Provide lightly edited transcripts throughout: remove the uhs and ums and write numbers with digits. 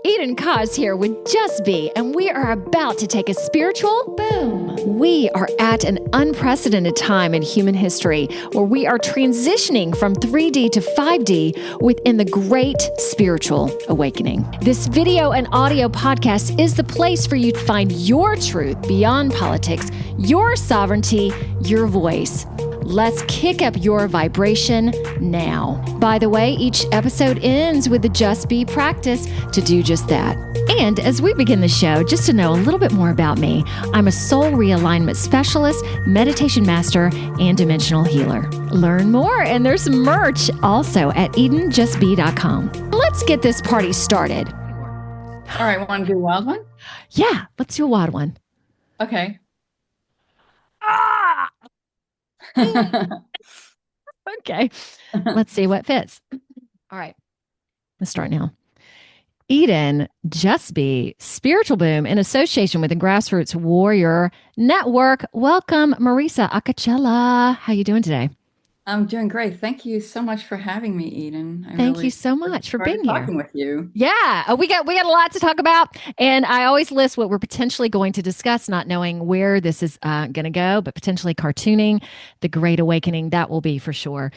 Eden Kaz here with Just Be, and we are about to take a spiritual boom. We are at an unprecedented time in human history where we are transitioning from 3D to 5D within the great spiritual awakening. This video and audio podcast is the place for you to find your truth beyond politics, your sovereignty, your voice. Let's kick up your vibration now. By the way, each episode ends with the Just Be practice to do just that. And as we begin the show, just to know a little bit more about me, I'm a soul realignment specialist, meditation master, and dimensional healer. Learn more, and there's merch also at EdenJustBe.com. Let's get this party started. All right, want to do a wild one? Yeah, let's do a wild one. Okay. Okay, let's see what fits. All right, let's start now. Eden, Just Be, Spiritual Boom in association with the Grassroots Warrior Network. Welcome, Marisa Acocella. How you doing today? I'm doing great. Thank you so much for having me, Eden. Thank you so much for being here. Talking with you. Yeah, we got a lot to talk about, and I always list what we're potentially going to discuss, not knowing where this is going to go, but potentially cartooning, the Great Awakening. That will be for sure.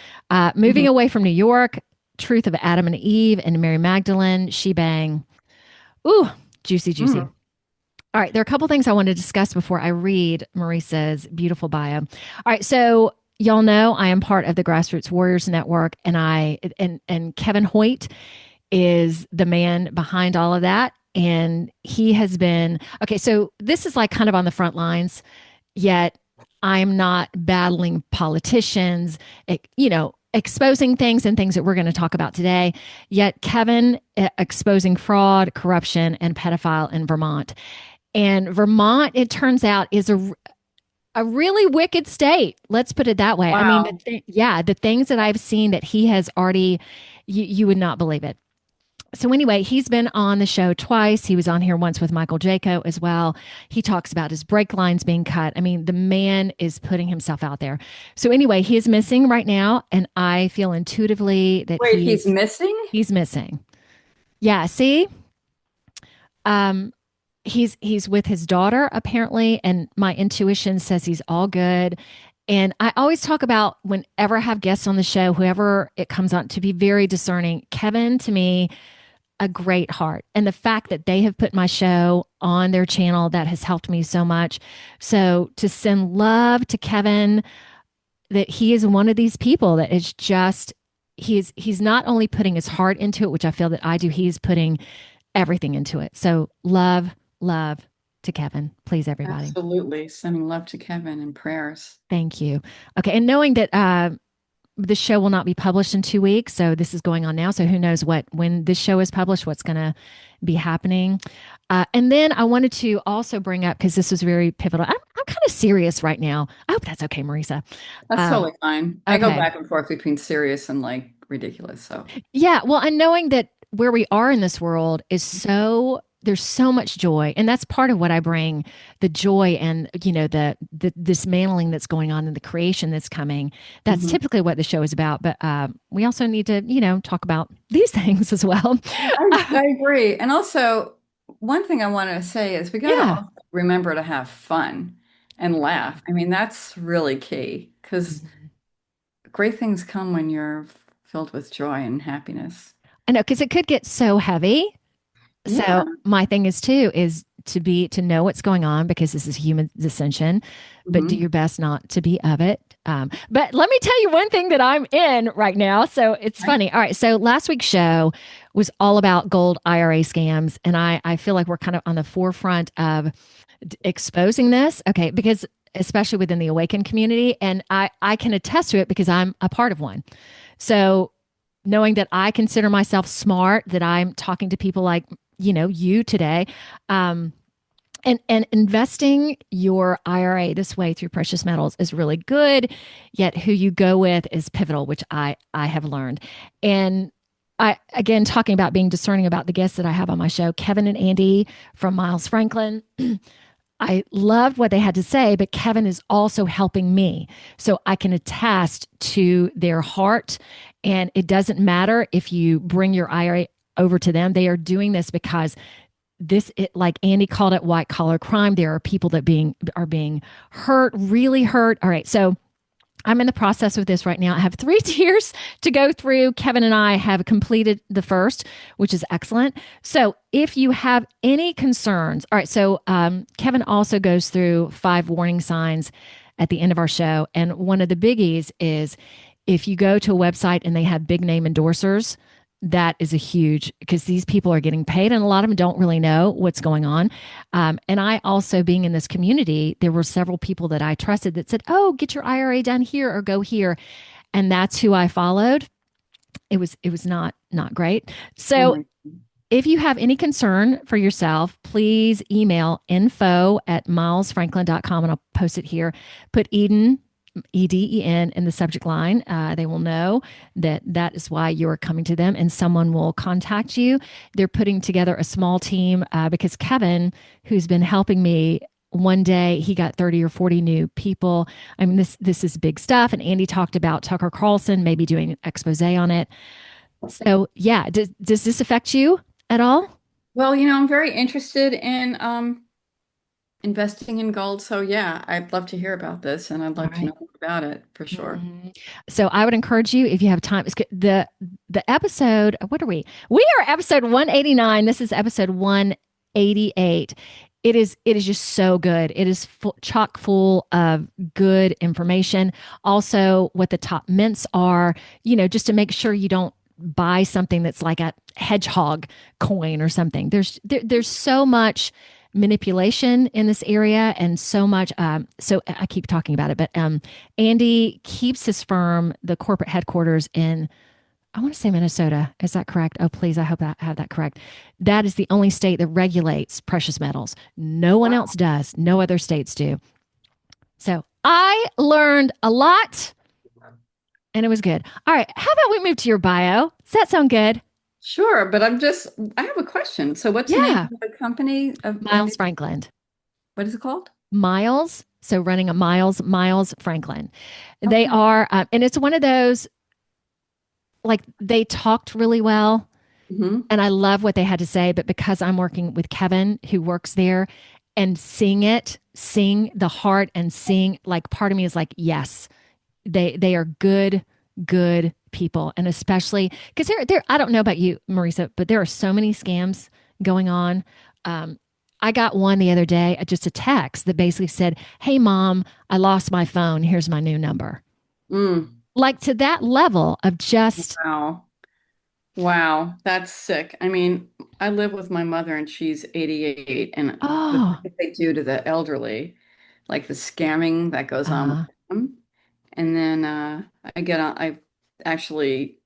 Moving away from New York, Truth of Adam and Eve and Mary Magdalene, Shebang. Ooh, juicy. All right, there are a couple things I want to discuss before I read Marisa's beautiful bio. All right, so y'all know I am part of the Grassroots Warriors Network, and Kevin Hoyt is the man behind all of that. And he has been, okay, so this is like kind of on the front lines, yet I'm not battling politicians, exposing things and things that we're going to talk about today. Yet Kevin exposing fraud, corruption, and pedophile in Vermont. And Vermont, it turns out, is a really wicked state. Let's put it that way. Wow. I mean, the things that I've seen that he has already, you would not believe it. So anyway, he's been on the show twice. He was on here once with Michael Jaco as well. He talks about his brake lines being cut. I mean, the man is putting himself out there. So anyway, he is missing right now, and I feel intuitively that he's missing? He's missing. Yeah, see? He's with his daughter apparently, and my intuition says he's all good. And I always talk about, whenever I have guests on the show, whoever it comes on, to be very discerning. Kevin, to me, a great heart. And the fact that they have put my show on their channel, that has helped me so much. So to send love to Kevin, that he is one of these people that is just, he's not only putting his heart into it, which I feel that I do, he's putting everything into it. So love to Kevin, please, everybody. Absolutely. Sending love to Kevin and prayers. Thank you. Okay. And knowing that the show will not be published in 2 weeks. So this is going on now. So who knows when this show is published, what's going to be happening. And then I wanted to also bring up, because this was very pivotal. I'm kind of serious right now. I hope that's okay, Marisa. That's totally fine. I go back and forth between serious and like ridiculous. So yeah. Well, and knowing that where we are in this world is there's so much joy, and that's part of what I bring, the joy and, the dismantling that's going on in the creation that's coming. That's typically what the show is about. But we also need to, talk about these things as well. I agree. And also, one thing I want to say is we got to remember to have fun and laugh. I mean, that's really key, because great things come when you're filled with joy and happiness. I know, because it could get so heavy. So my thing is to know what's going on, because this is human ascension, but do your best not to be of it. But let me tell you one thing that I'm in right now. So it's funny. All right. So last week's show was all about Gold IRA scams. And I feel like we're kind of on the forefront of exposing this. Okay. Because especially within the awakened community, and I can attest to it because I'm a part of one. So knowing that I consider myself smart, that I'm talking to people like, you today, and investing your IRA this way through precious metals is really good. Yet who you go with is pivotal, which I have learned. And again, talking about being discerning about the guests that I have on my show, Kevin and Andy from Miles Franklin, I loved what they had to say, but Kevin is also helping me. So I can attest to their heart. And it doesn't matter if you bring your IRA over to them. They are doing this because like Andy called it, white collar crime. There are people that are being hurt, really hurt. All right, so I'm in the process with this right now. I have 3 tiers to go through. Kevin and I have completed the first, which is excellent. So if you have any concerns, all right, so Kevin also goes through 5 warning signs at the end of our show. And one of the biggies is if you go to a website and they have big name endorsers, that is a huge, because these people are getting paid and a lot of them don't really know what's going on. And I also, being in this community, there were several people that I trusted that said, oh, get your IRA done here or go here. And that's who I followed. It was not great. So if you have any concern for yourself, please email info@milesfranklin.com and I'll post it here. Put Eden, EDEN, in the subject line. They will know that is why you're coming to them and someone will contact you. They're putting together a small team because Kevin, who's been helping me, one day he got 30 or 40 new people. I mean, this is big stuff. And Andy talked about Tucker Carlson maybe doing an expose on it. So yeah, does this affect you at all? Well, I'm very interested in investing in gold. So yeah, I'd love to hear about this and I'd love to know more about it for sure. So I would encourage you, if you have time, the episode, what are we? We are episode 189. This is episode 188. It is just so good. It is chock full of good information. Also what the top mints are, just to make sure you don't buy something that's like a hedgehog coin or something. There's so much manipulation in this area and so much so I keep talking about it, but Andy keeps his firm, the corporate headquarters, in, I want to say Minnesota. Is that correct? Oh, please, I hope I have that correct. That is the only state that regulates precious metals. No one else does. No other states do. So I learned a lot and it was good. All right, how about we move to your bio? Does that sound good? Sure, but I have a question. So what's the name of the company? Miles Franklin. What is it called? Miles. So running a Miles Franklin. Okay. They are, and it's one of those, like, they talked really well. And I love what they had to say, but because I'm working with Kevin, who works there, and sing the heart and sing, like, part of me is like, yes, they are good people. And especially because there, I don't know about you, Marisa, but there are so many scams going on. I got one the other day, just a text that basically said, hey mom, I lost my phone. Here's my new number. Like, to that level of just. Wow. That's sick. I mean, I live with my mother and she's 88 and what they do to the elderly, like the scamming that goes on with them. And then I actually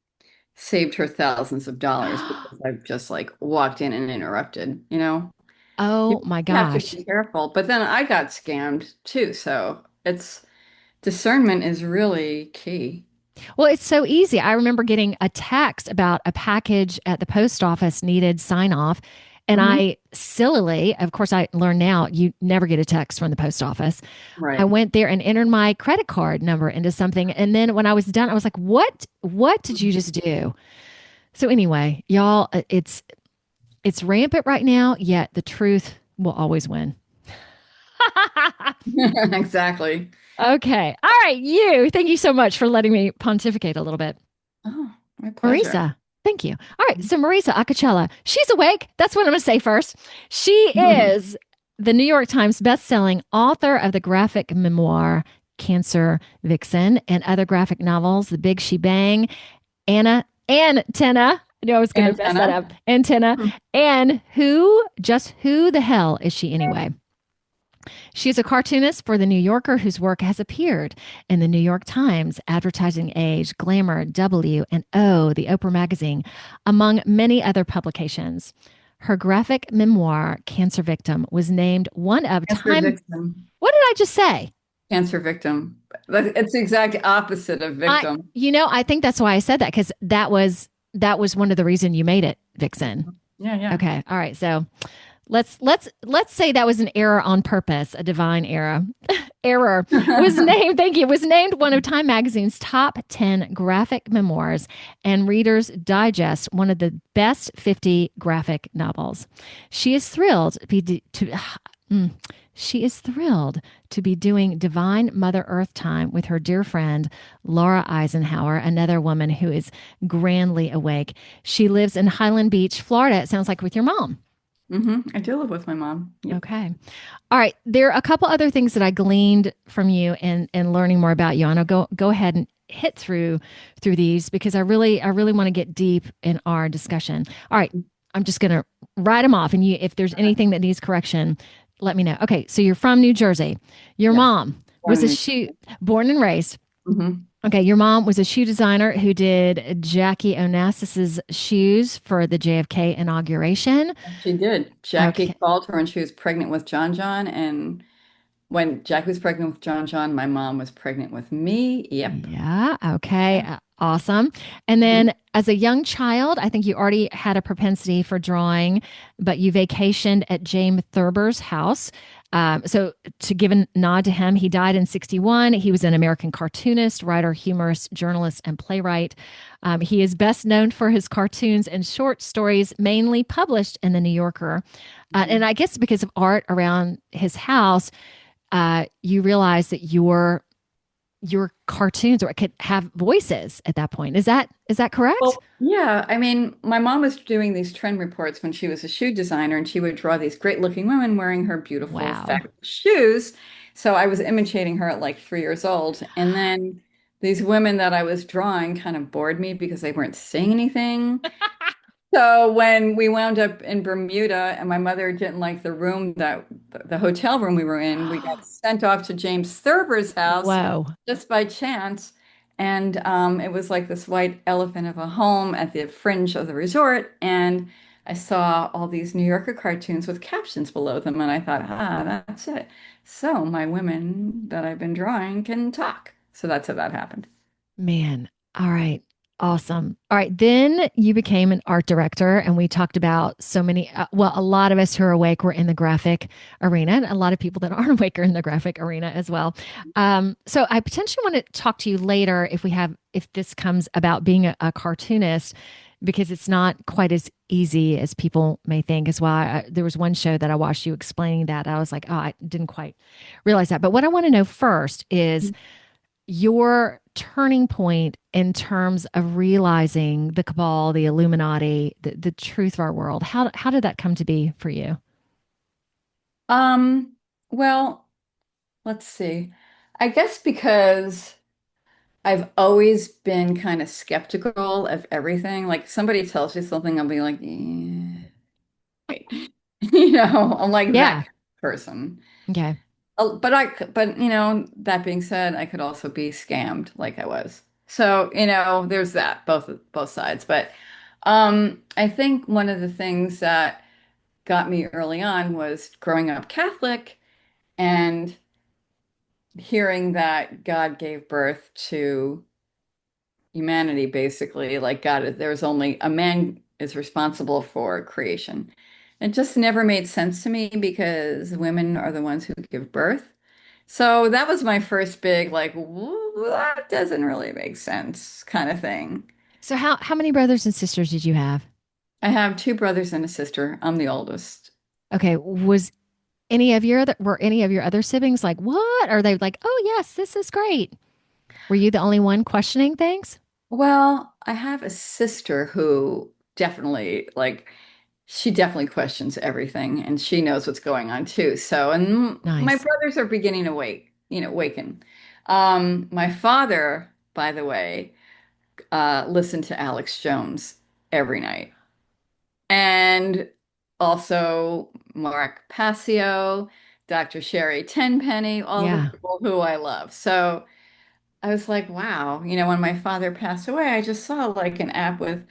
saved her thousands of dollars because I've just like walked in and interrupted, Oh my gosh. You have to be careful. But then I got scammed too. So discernment is really key. Well, it's so easy. I remember getting a text about a package at the post office needed sign off. And I sillily, of course, I learned now you never get a text from the post office. Right. I went there and entered my credit card number into something. And then when I was done, I was like, what did you just do? So anyway, y'all, it's rampant right now, yet the truth will always win. Exactly. Okay. All right. Thank you so much for letting me pontificate a little bit. Oh, my pleasure. Marisa. Thank you. All right. So Marisa Acocella, she's awake. That's what I'm going to say first. She is the New York Times bestselling author of the graphic memoir, Cancer Vixen, and other graphic novels, The Big Shebang, Tenna. I knew I was going to mess that up. And Tenna. And who the hell is she anyway? She's a cartoonist for The New Yorker whose work has appeared in The New York Times, Advertising Age, Glamour, W, and O, the Oprah magazine, among many other publications. Her graphic memoir, Cancer Victim, was named one of Time. Victim. What did I just say? Cancer Victim. It's the exact opposite of victim. I think that's why I said that, because that was one of the reasons you made it Vixen. Yeah. Okay. All right. So Let's say that was an error on purpose, a divine error. Was named, thank you, was named one of Time Magazine's top 10 graphic memoirs and Reader's Digest, one of the best 50 graphic novels. She is thrilled she is thrilled to be doing Divine Mother Earth time with her dear friend, Laura Eisenhower, another woman who is grandly awake. She lives in Highland Beach, Florida. It sounds like with your mom. I do live with my mom. Yep. Okay. All right. There are a couple other things that I gleaned from you and learning more about you. And I'll go ahead and hit through these because I really want to get deep in our discussion. All right. I'm just gonna write them off. And if there's anything that needs correction, let me know. Okay. So you're from New Jersey. Your Yes. mom was born and raised. Mm-hmm. Okay, your mom was a shoe designer who did Jackie Onassis's shoes for the JFK inauguration. She did. Jackie Okay. called her when she was pregnant with John John. And when Jackie was pregnant with John John, my mom was pregnant with me. Yep. Yeah. Okay. Awesome. And Mhm. then as a young child, I think you already had a propensity for drawing, but you vacationed at James Thurber's house. So to give a nod to him, he died in 61. He was an American cartoonist, writer, humorist, journalist, and playwright. He is best known for his cartoons and short stories, mainly published in the New Yorker. And I guess because of art around his house, you realize that your cartoons or it could have voices at that point. Is that correct? Well, yeah. I mean, my mom was doing these trend reports when she was a shoe designer, and she would draw these great looking women wearing her beautiful, Wow. fabulous shoes. So I was imitating her at like 3 years old. And then these women that I was drawing kind of bored me because they weren't saying anything. So when we wound up in Bermuda and my mother didn't like the room that the hotel room we were in, we got sent off to James Thurber's house Whoa. just by chance. And it was like this white elephant of a home at the fringe of the resort. And I saw all these New Yorker cartoons with captions below them. And I thought, that's it. So my women that I've been drawing can talk. So that's how that happened. Man. All right. Awesome. All right. Then you became an art director, and we talked about so many. Well, a lot of us who are awake were in the graphic arena, and a lot of people that aren't awake are in the graphic arena as well. So I potentially want to talk to you later if this comes about being a cartoonist, because it's not quite as easy as people may think. As well, there was one show that I watched you explaining that. I was like, oh, I didn't quite realize that. But what I want to know first is your turning point in terms of realizing the cabal, the Illuminati, the truth of our world. How did that come to be for you? Um, well, let's see. I guess because I've always been kind of skeptical of everything. Like somebody tells you something, I'll be like, yeah. I'm like that Yeah. kind of person. Okay. But that being said, I could also be scammed like I was. So, there's that, both sides. But I think one of the things that got me early on was growing up Catholic and hearing that God gave birth to humanity, basically, like there's only a man is responsible for creation. It just never made sense to me because women are the ones who give birth. So that was my first big, like, that doesn't really make sense kind of thing. So how many brothers and sisters did you have? I have two brothers and a sister. I'm the oldest. Okay. Were any of your other siblings like, what? Are they like, oh yes, this is great? Were you the only one questioning things? Well, I have a sister who definitely, like, she definitely questions everything and she knows what's going on too. So, and my Nice. brothers are beginning to waken. My father, by the way, listened to Alex Jones every night. And also Mark Passio, Dr. Sherry Tenpenny, all the Yeah. people who I love. So I was like, wow, when my father passed away, I just saw like an app with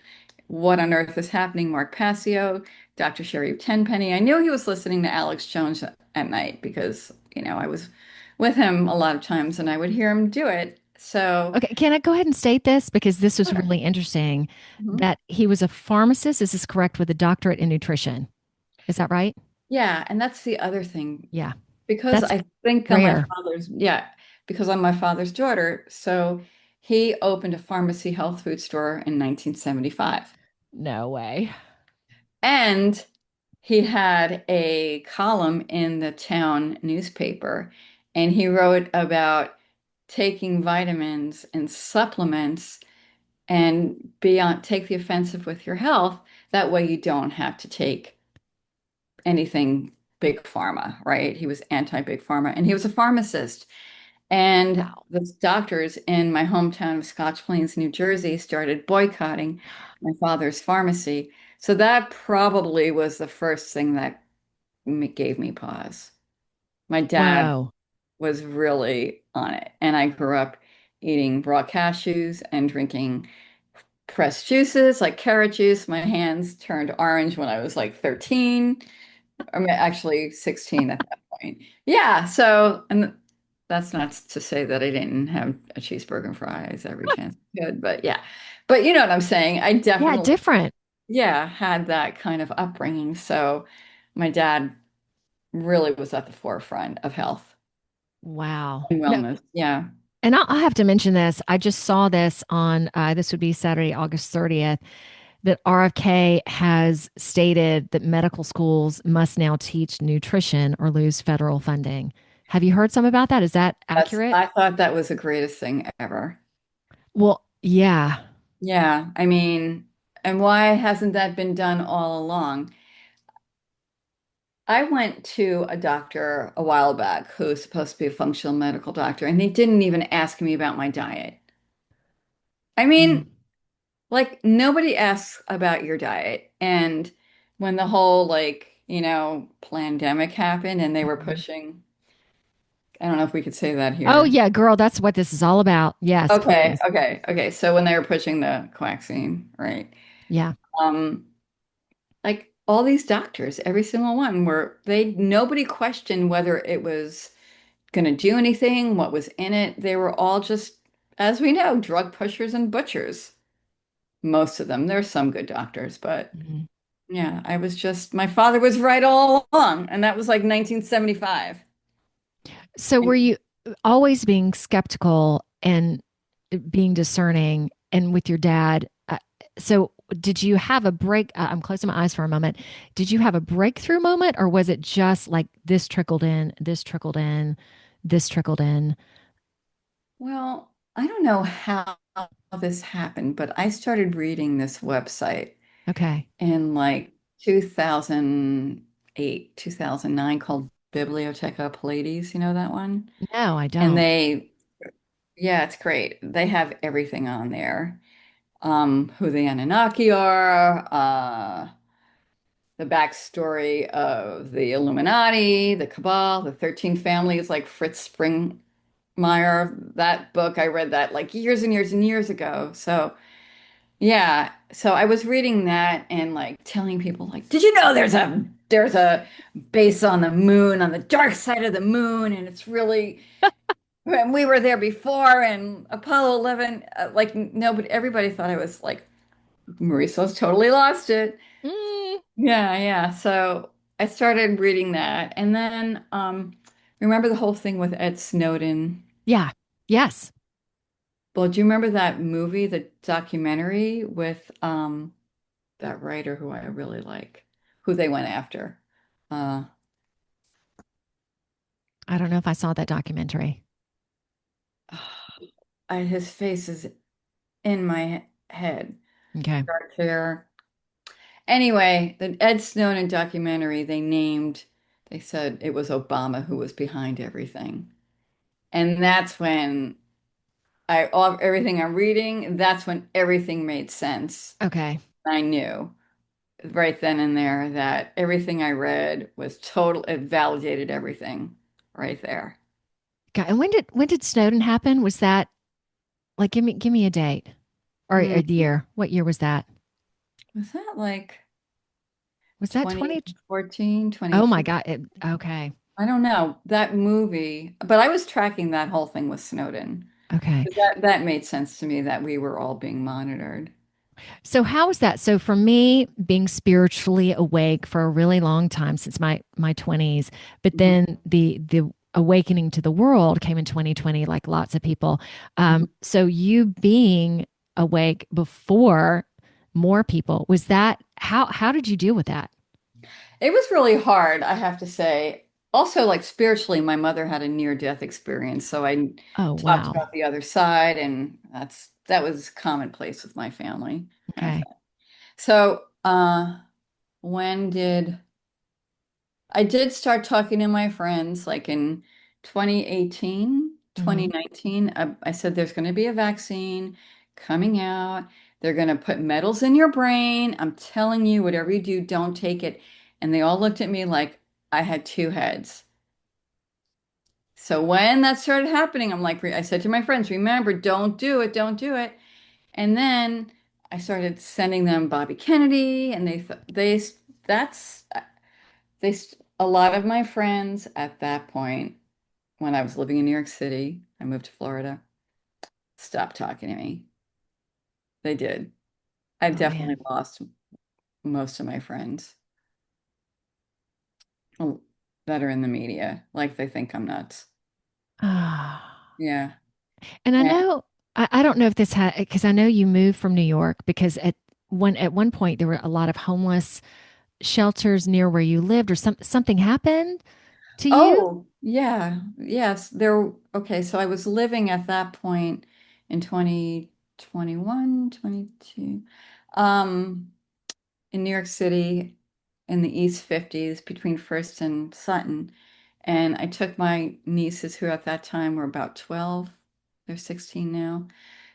what on earth is happening, Mark Passio, Dr. Sherry Tenpenny. I knew he was listening to Alex Jones at night because, I was with him a lot of times and I would hear him do it. So, Okay, can I go ahead and state this because this was sure. really interesting Mhm. that he was a pharmacist. Is this correct with a doctorate in nutrition? Is that right? Yeah, and that's the other thing. Yeah. Because That's I think I'm my rare. father's, yeah, because I'm my father's daughter. So he opened a pharmacy health food store in 1975. No way. And he had a column in the town newspaper, and he wrote about taking vitamins and supplements and take the offensive with your health. That way you don't have to take anything big pharma, right? He was anti-big pharma, and he was a pharmacist. And Wow. the doctors in my hometown of Scotch Plains, New Jersey, started boycotting my father's pharmacy. So that probably was the first thing that gave me pause. My dad Whoa. was really on it, and I grew up eating raw cashews and drinking pressed juices like carrot juice. My hands turned orange when I was like 13. I mean, actually 16 at that point. Yeah, so, and that's not to say that I didn't have a cheeseburger and fries every chance I could, but yeah. But you know what I'm saying? I Yeah, definitely, different. yeah, had that kind of upbringing. So my dad really was at the forefront of health Wow. and No, wellness. Yeah. and I have to mention this. I just saw this on, this would be Saturday, August 30th, that RFK has stated that medical schools must now teach nutrition or lose federal funding. Have you heard some about that? Is that accurate? I thought that was the greatest thing ever. Well, yeah. Yeah, I mean, and why hasn't that been done all along? I went to a doctor a while back who's supposed to be a functional medical doctor, and they didn't even ask me about my diet. I Mm. mean, like nobody asks about your diet. And when the whole pandemic happened and they were Mhm. pushing, I don't know if we could say that Oh, here. yeah, girl, that's what this is all about. Yes, Okay, please. okay, okay. So when they were pushing the vaccine, right? Yeah. Um, like all these doctors, every single one nobody questioned whether it was going to do anything, what was in it. They were all just, as we know, drug pushers and butchers. Most of them. There's some good doctors, but Mhm. yeah, my father was right all along, and that was like 1975. So And were you always being skeptical and being discerning and with your dad? So did you have a break? I'm closing my eyes for a moment. Did you have a breakthrough moment, or was it just like this trickled in, this trickled in, this trickled in? well, I don't know how this happened, but I started reading this website Okay. in like 2008, 2009 called Biblioteca Pallades. You know that one? No, I And don't. yeah, it's great. They have everything on there. Who the Anunnaki are, the backstory of the Illuminati, the Cabal, the 13 families, like Fritz Springmeier. That book, I read that like years and years and years ago. So, yeah. So I was reading that and like telling people like, did you know there's a base on the moon, on the dark side of the moon, and it's really and we were there before and Apollo 11 like nobody everybody thought I was like Marisa's totally lost it. Mm, Yeah, yeah. So I started reading that. And then remember the whole thing with Ed Snowden? yeah. Yes. Well, do you remember that movie, the documentary with that writer who I really like, who they went after? Uh I don't know if I saw that documentary. his face is in my head. Okay. Dark hair. Anyway, the Ed Snowden documentary, they said it was Obama who was behind everything. And that's when everything I'm reading, that's when everything made sense. Okay. I knew right then and there that everything I read was total, it validated everything right there. Okay. And when did Snowden happen? Was that like give me a date or Hmm. a year? What year was that? Was that like Was that 20? 2014, Oh my 2015? God. Okay. I don't know. That movie, but I was tracking that whole thing with Snowden. Okay. That made sense to me that we were all being monitored. So how is that? So for me, being spiritually awake for a really long time since my 20s, but Mhm. then the awakening to the world came in 2020, like lots of people. Mhm. So you being awake before more people, was that how did you deal with that? It was really hard, I have to say. Also, like spiritually, my mother had a near-death experience, so I Oh, talked wow. about the other side, and that was commonplace with my family, kind of Okay. thing. So, when did I did start talking to my friends like in 2018, Hmm. 2019. I said there's going to be a vaccine coming out. They're going to put metals in your brain. I'm telling you, whatever you do, don't take it. And they all looked at me like I had two heads. So when that started happening, I said to my friends, remember, don't do it, don't do it. And then I started sending them Bobby Kennedy, and that's a lot of my friends at that point, when I was living in New York City, I moved to Florida, stopped talking to me. They did. I've Oh definitely man. lost most of my friends oh, that are in the media. Like they think I'm nuts. Ah. Yeah. And I And know I don't know if this had because I know you moved from New York because at one point there were a lot of homeless shelters near where you lived or something happened to you? oh, yeah. Yes. Okay. So I was living at that point in 2021, 22, in New York City in the East 50s between First and Sutton. And I took my nieces, who at that time were about 12, they're 16 now,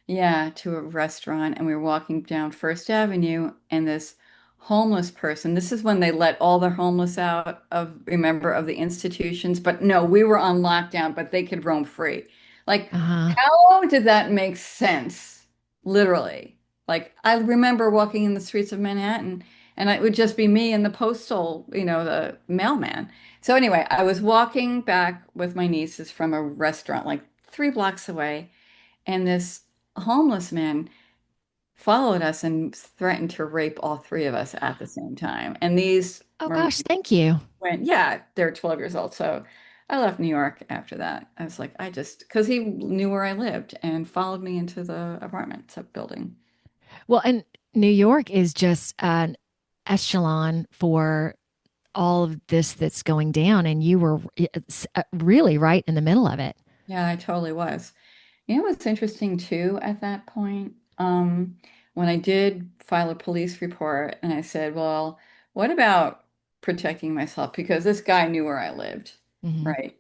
yeah, to a restaurant. And we were walking down First Avenue, and this homeless person, this is when they let all the homeless out of, remember, of the institutions. But no, we were on lockdown, but they could roam free. Like, Uh-huh. how did that make sense? Literally. Like, I remember walking in the streets of Manhattan, and it would just be me and the postal, the mailman. So anyway, I was walking back with my nieces from a restaurant like 3 blocks away, and this homeless man followed us and threatened to rape all three of us at the same time. And these Oh were gosh, thank you. yeah, they're 12 years old. So I left New York after that. I was like, because he knew where I lived and followed me into the apartment building. Well, and New York is just an echelon for all of this that's going down and you were really right in the middle of it. Yeah, I totally was. You know what's interesting too at that point? When I did file a police report and I said, well, what about protecting myself? Because this guy knew where I lived, Hmm. right?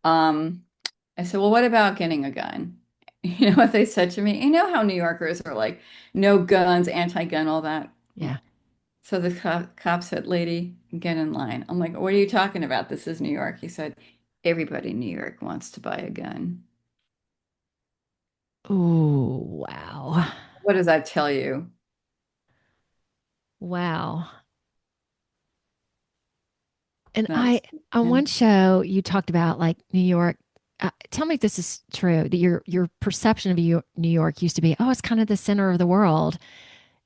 Um, I said, well, what about getting a gun? You know what they said to me? You know how New Yorkers are like, no guns, anti-gun, all that. Yeah. So the cop said, lady, get in line. I'm like, what are you talking about? This is New York. He said, everybody in New York wants to buy a gun. Ooh, wow. What does that tell you? Wow. And I That's, on yeah. one show you talked about like New York. Tell me if this is true. That your perception of New York used to be, oh, it's kind of the center of the world,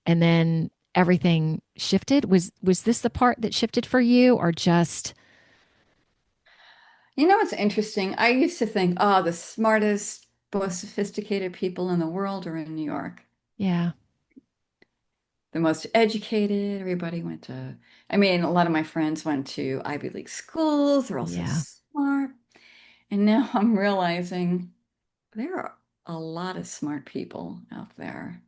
and then everything shifted. Was this the part that shifted for you, or just You know what's interesting? I used to think, oh, the smartest, most sophisticated people in the world are in New York. yeah, The most educated, everybody went to, I mean, a lot of my friends went to Ivy League schools. They're all so yeah, smart. And now I'm realizing there are a lot of smart people out there.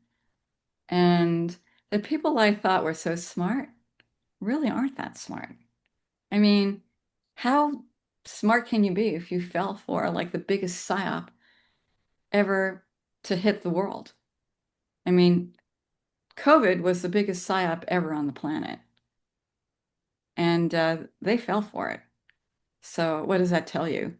And the people I thought were so smart really aren't that smart. I mean, how smart can you be if you fell for like the biggest psyop ever to hit the world? I mean, COVID was the biggest psyop ever on the planet, and they fell for it. So, what does that tell you?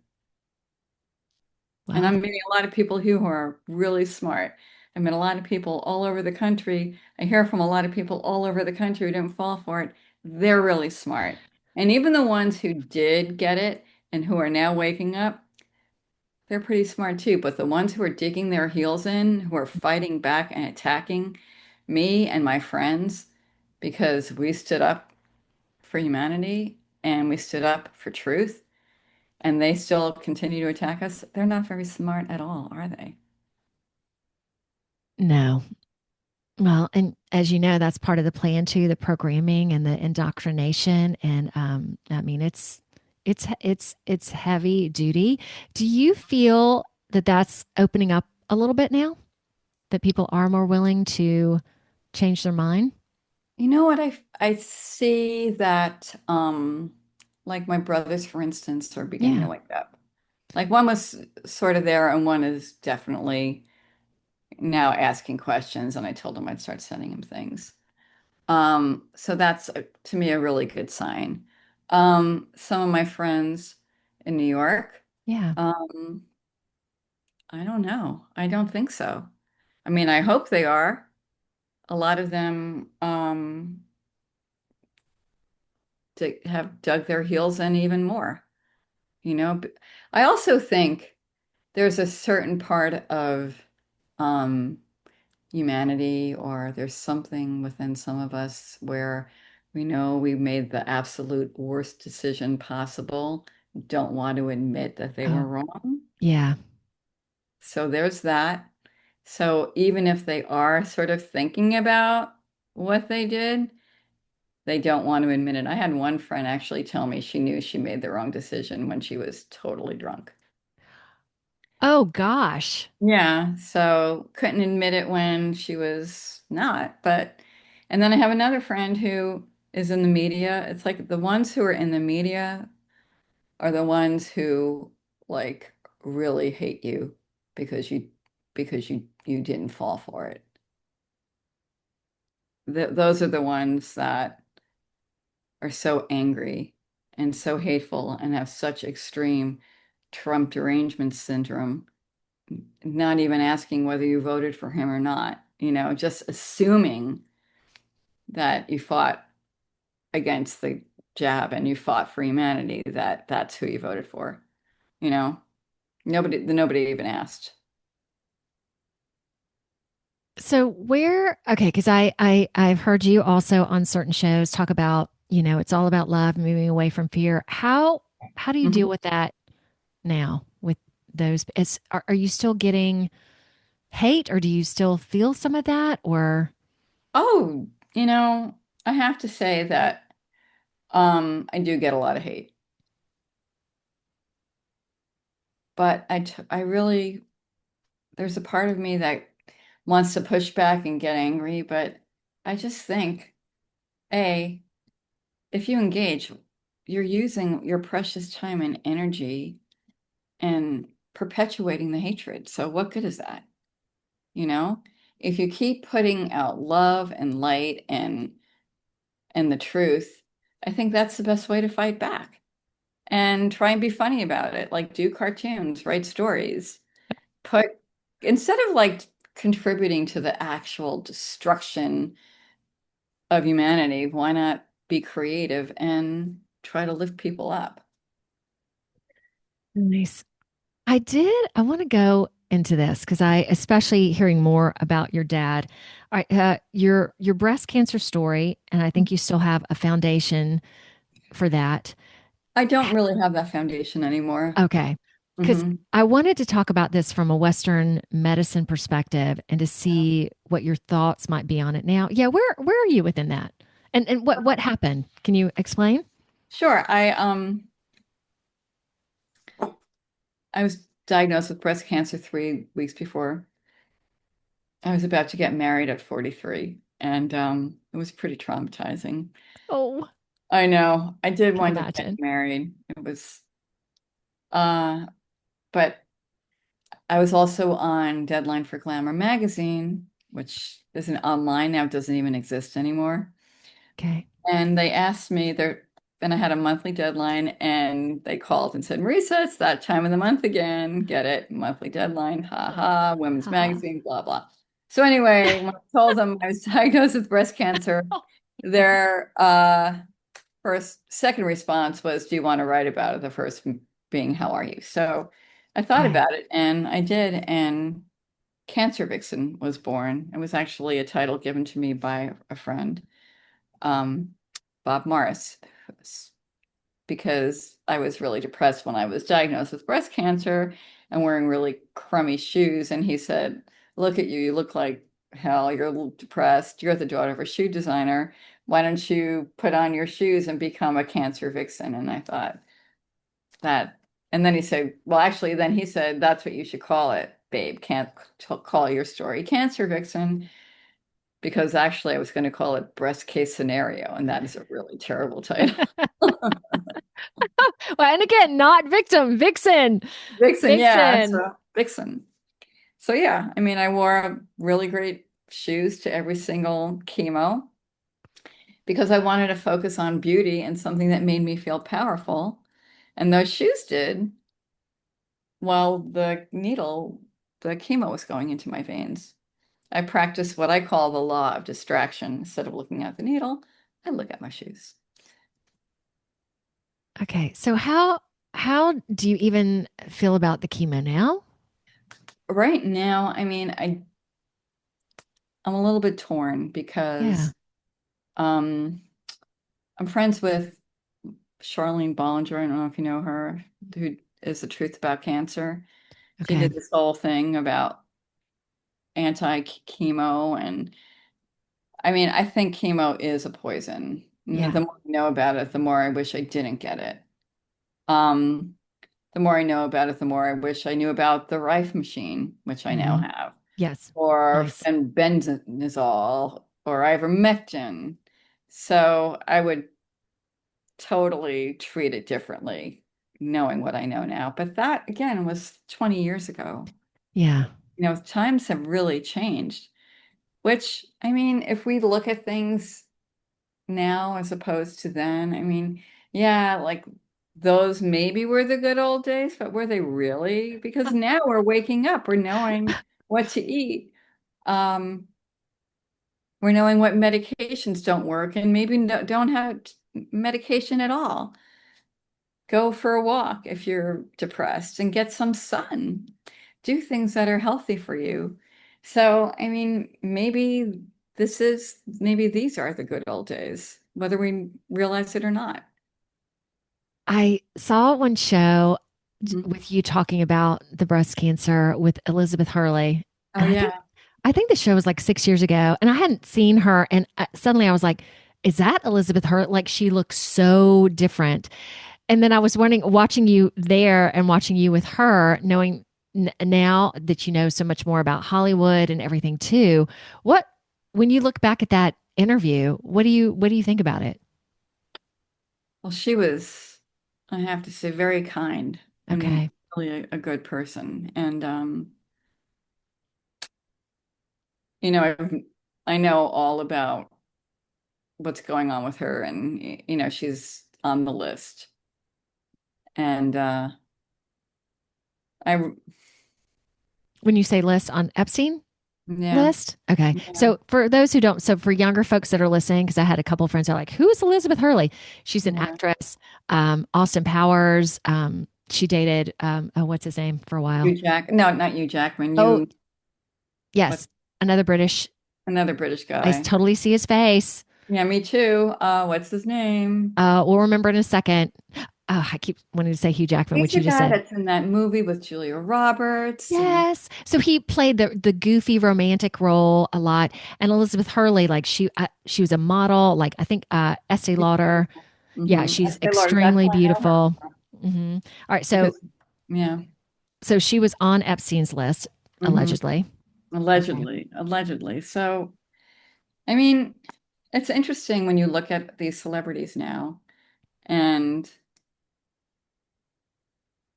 And well, I'm meeting a lot of people who are really smart. I met a lot of people all over the country. I hear from a lot of people all over the country who didn't fall for it. They're really smart. And even the ones who did get it and who are now waking up, they're pretty smart too. But the ones who are digging their heels in, who are fighting back and attacking me and my friends because we stood up for humanity and we stood up for truth, and they still continue to attack us, they're not very smart at all, are they? No. Well, and as you know, that's part of the plan too, the programming and the indoctrination. And I mean, it's heavy duty. Do you feel that that's opening up a little bit now? That people are more willing to change their mind? You know what I see that like my brothers, for instance, are beginning to Yeah. wake up. Like one was sort of there and one is definitely now asking questions, and I told him I'd start sending him things. So that's to me a really good sign. Some of my friends in New York, Yeah. um, I don't know. I don't think so. I mean, I hope they are. A lot of them have dug their heels in even more, you know. But I also think there's a certain part of um, humanity, or there's something within some of us where we know we made the absolute worst decision possible, don't want to admit that they were Oh, wrong. yeah. So there's that. So even if they are sort of thinking about what they did, they don't want to admit it. I had one friend actually tell me she knew she made the wrong decision when she was totally drunk. Oh gosh. Yeah, so couldn't admit it when she was not. But, and then I have another friend who is in the media. It's like the ones who are in the media are the ones who like really hate you because you didn't fall for it. Those are the ones that are so angry and so hateful and have such extreme Trump derangement syndrome, not even asking whether you voted for him or not, just assuming that you fought against the jab and you fought for humanity, that that's who you voted for. You know, nobody even asked. So where, okay, because I've heard you also on certain shows talk about, it's all about love, moving away from fear. How do you deal Mhm. with that now with those? Are you still getting hate or do you still feel some of that? Or Oh, I have to say that I do get a lot of hate, but I really, there's a part of me that wants to push back and get angry, but I just think, A, if you engage, you're using your precious time and energy and perpetuating the hatred. So what good is that? You know, if you keep putting out love and light and the truth, I think that's the best way to fight back. And try and be funny about it. Like do cartoons, write stories, put instead of like contributing to the actual destruction of humanity, why not be creative and try to lift people up? nice. I want to go into this because especially hearing more about your dad. All right, your breast cancer story, and I think you still have a foundation for that. I don't really have that foundation anymore. Okay. Because Hmm. I wanted to talk about this from a Western medicine perspective and to see what your thoughts might be on it now. Yeah, where are you within that? And what happened? Can you explain? Sure. I was diagnosed with breast cancer 3 weeks before I was about to get married at 43, and it was pretty traumatizing. Oh, I know. I did can wind up getting imagine. married. It was, uh, but I was also on Deadline for Glamour magazine, which isn't online now, it doesn't even exist anymore. Okay. And they asked me there, and I had a monthly deadline, and they called and said, Marisa, it's that time of the month again. Get it? Monthly deadline, ha ha, women's Haha. magazine, blah, blah. So anyway, when I told them I was diagnosed with breast cancer, their second response was, do you want to write about it? The first being, how are you? So I thought Okay. about it and I did, and Cancer Vixen was born. It was actually a title given to me by a friend, um, Bob Morris, because I was really depressed when I was diagnosed with breast cancer and wearing really crummy shoes. And he said, "Look at you, you look like hell. You're a little depressed. You're the daughter of a shoe designer. Why don't you put on your shoes and become a cancer vixen?" And I thought that, and then he said, well, actually, then he said, "That's what you should call it, babe. Can't call your story Cancer Vixen." Because actually, I was going to call it Breast Case Scenario, and that is a really terrible title. Well, and again, not victim, vixen. Vixen, yeah, Vixen. so Vixen. So yeah, I mean, I wore really great shoes to every single chemo because I wanted to focus on beauty and something that made me feel powerful. And those shoes did while the chemo was going into my veins. I practiced what I call the law of distraction. Instead of looking at the needle, I look at my shoes. Okay. So how do you even feel about the chemo now? Right now, I mean, I'm a little bit torn Yeah. because um, I'm friends with Charlene Bollinger. I don't know if you know her, who is The Truth About Cancer. She Okay. did this whole thing about anti-chemo. And I mean, I think chemo is a poison. Yeah. The more I know about it, the more I wish I didn't get it. Um, the more I know about it, the more I wish I knew about the Rife machine, which I now Hmm. have, Yes. or Nice. benzimidazole, or ivermectin. So I would totally treat it differently, knowing what I know now. But that, again, was 20 years ago. Yeah. Times have really changed, which, I mean, if we look at things now as opposed to then, I mean, yeah, like those maybe were the good old days, but were they really? Because now we're waking up, we're knowing what to eat. Um, we're knowing what medications don't work and maybe don't have medication at all. Go for a walk if you're depressed and get some sun. Do things that are healthy for you. So, I mean, maybe these are the good old days, whether we realize it or not. I saw one show Mhm. with you talking about the breast cancer with Elizabeth Hurley. Oh, And yeah. I think the show was like 6 years ago, and I hadn't seen her. And suddenly I was like, is that Elizabeth Hurley? Like she looks so different. And then I was wondering, watching you there and watching you with her, knowing now that you know so much more about Hollywood and everything too, what, when you look back at that interview, what do you think about it? Well, she was, I have to say, very kind and Okay. really a good person. And, I know all about what's going on with her, and, she's on the list. And I, When you say list on Epstein yeah, list? Okay. yeah, So for those who don't, so for younger folks that are listening, because I had a couple of friends that are like, who is Elizabeth Hurley? She's an yeah. actress. Austin Powers. She dated, oh, what's his name for a while? No, not you, Jackman. Oh, What, yes. Another British. another British I guy. totally see his face. Yeah, me too. What's his name? We'll remember in a second. Oh, I keep wanting to say Hugh Jackman, He's which the you just guy said. that's in that movie with Julia Roberts. And Yes. So he played the goofy romantic role a lot. And Elizabeth Hurley, like she was a model, like I think Estee Lauder. Yeah, she's Estee Lauder, that's extremely how I know beautiful. her. Hmm. All right, so Because, yeah. she was on Epstein's list, hmm allegedly. Okay. Allegedly. So, I mean, it's interesting when you look at these celebrities now, and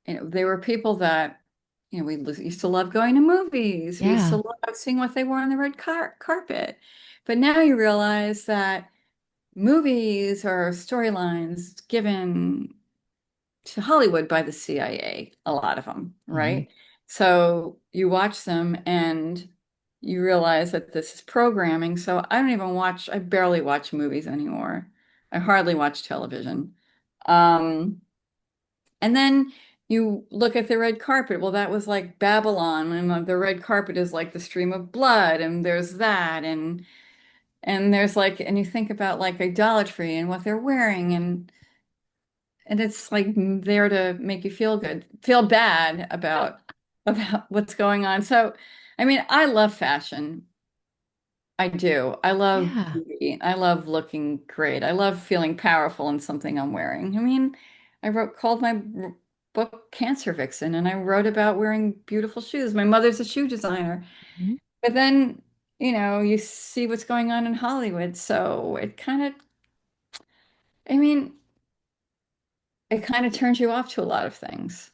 they were people that we used to love going to movies. We used to Yeah. love seeing what they wore on the red carpet. But now you realize that movies are storylines given to Hollywood by the CIA, a lot of them, Hmm. right? So you watch them and you realize that this is programming. So I barely watch movies anymore. I hardly watch television. Um, and then you look at the red carpet. Well, that was like Babylon, and the red carpet is like the stream of blood, and there's that, and there's like, and you think about like idolatry and what they're wearing, and it's like there to make you feel good, feel bad about what's going on. So, I mean, I love fashion. I do. I love Yeah. beauty. I love looking great. I love feeling powerful in something I'm wearing. I mean, called my book Cancer Vixen, and I wrote about wearing beautiful shoes. My mother's a shoe designer. Mhm. But then, you see what's going on in Hollywood. So I mean, it kind of turns you off to a lot of things.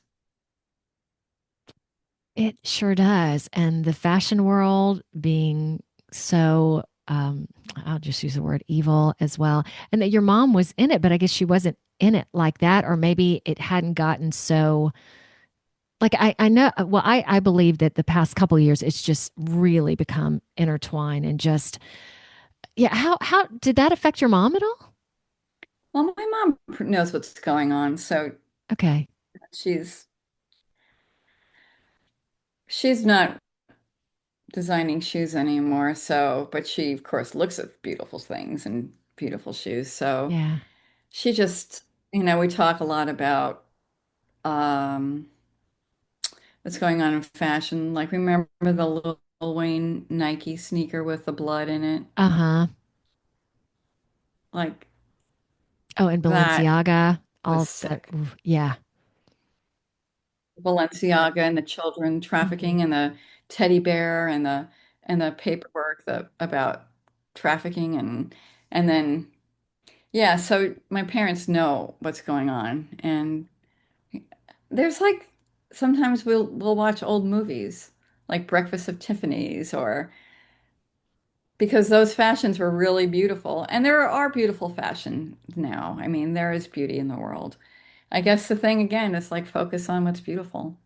It sure does. And the fashion world being so, I'll just use the word evil as well. And that your mom was in it, but I guess she wasn't in it like that. Or maybe it hadn't gotten so, like, I know, well, I believe that the past couple of years, it's just really become intertwined and just, yeah. How did that affect your mom at all? Well, my mom knows what's going on, so Okay. she's she's not designing shoes anymore. So, but she of course looks at beautiful things and beautiful shoes. So Yeah. she just, we talk a lot about um what's going on in fashion. Like, remember the Lil Wayne Nike sneaker with the blood in it? Uh-huh. Like, Oh, and that Balenciaga, was all that. sick. Oof, yeah. Balenciaga and the children Mhm. trafficking and the teddy bear and the paperwork about trafficking, and then yeah, so my parents know what's going on, and there's like sometimes we'll watch old movies like Breakfast of Tiffany's, or because those fashions were really beautiful, and there are beautiful fashion now. I mean, there is beauty in the world. I guess the thing again is like focus on what's beautiful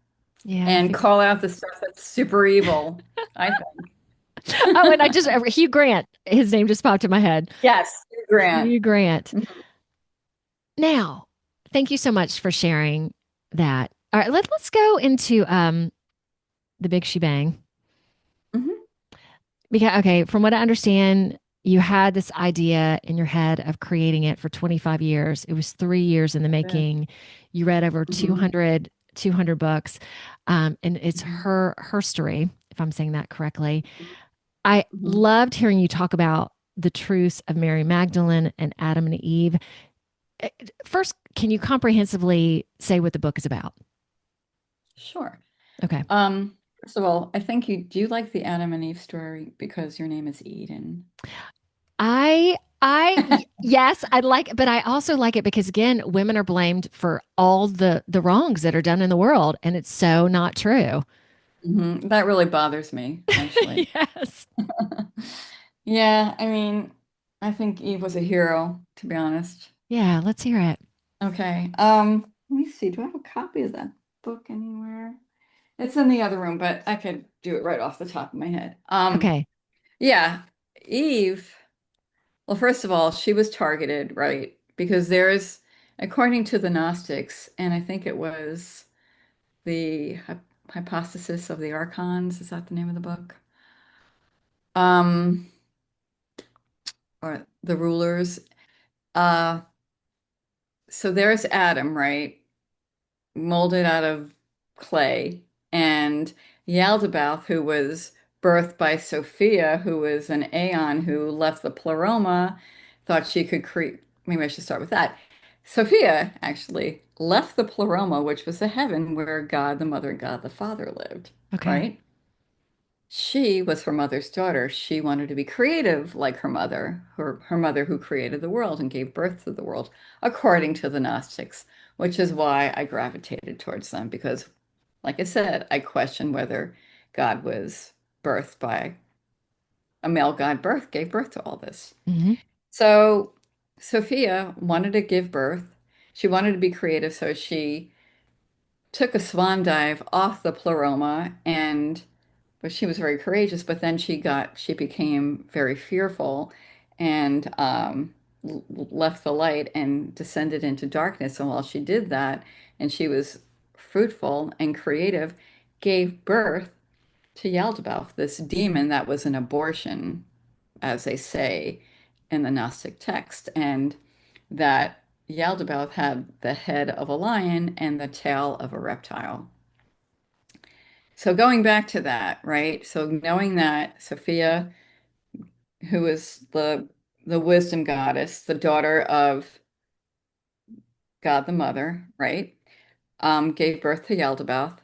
Yeah. and call out the stuff that's super evil, I think. Oh, and I just Hugh Grant, his name just popped in my head. Yes, Grant. Hugh Grant. Mhm. Now, thank you so much for sharing that. All right, let's go into the Big Shebang. Mhm. Because okay, from what I understand, you had this idea in your head of creating it for 25 years. It was 3 years in the Yeah. making. You read over Mhm. 200 books. And it's Mhm. her story, if I'm saying that correctly. I Mhm. loved hearing you talk about the truths of Mary Magdalene and Adam and Eve. Uh, First, can you comprehensively say what the book is about? Sure. Okay. First of all, I think you do like the Adam and Eve story because your name is Eden. Yes, I like, but I also like it because again, women are blamed for all the wrongs that are done in the world, and it's so not true. That really bothers me, actually. Yes. Yeah, I mean, I think Eve was a hero, to be honest. Yeah, let's hear it. Okay. Let me see. Do I have a copy of that book anywhere? It's in the other room, but I could do it right off the top of my head. Okay. Yeah, Eve. Well, first of all, she was targeted, right? Because according to the Gnostics, and I think it was the hypostasis of the archons. Is that the name of the book? Um, or the rulers. Uh, so there's Adam, right? Molded out of clay, and Yaldabaoth, who was birthed by Sophia, who was an Aeon who left the pleroma, thought she could create. Maybe I should start with that. Sophia actually left the pleroma, which was the heaven where God the Mother and God the Father lived, Okay. right? She was her mother's daughter. She wanted to be creative like her mother who created the world and gave birth to the world, according to the Gnostics, which is why I gravitated towards them because, like I said, I question whether God was birthed by a male God gave birth to all this. Hmm. So Sophia wanted to give birth. She wanted to be creative, so she took a swan dive off the pleroma, but she was very courageous, but then she became very fearful and left the light and descended into darkness. And while she did that, and she was fruitful and creative, gave birth to Yaldabaoth, this demon that was an abortion, as they say in the Gnostic text, and that Yaldabaoth had the head of a lion and the tail of a reptile. So going back to that, right? So knowing that Sophia, who is the wisdom goddess, the daughter of God the Mother, right? Gave birth to Yaldabaoth.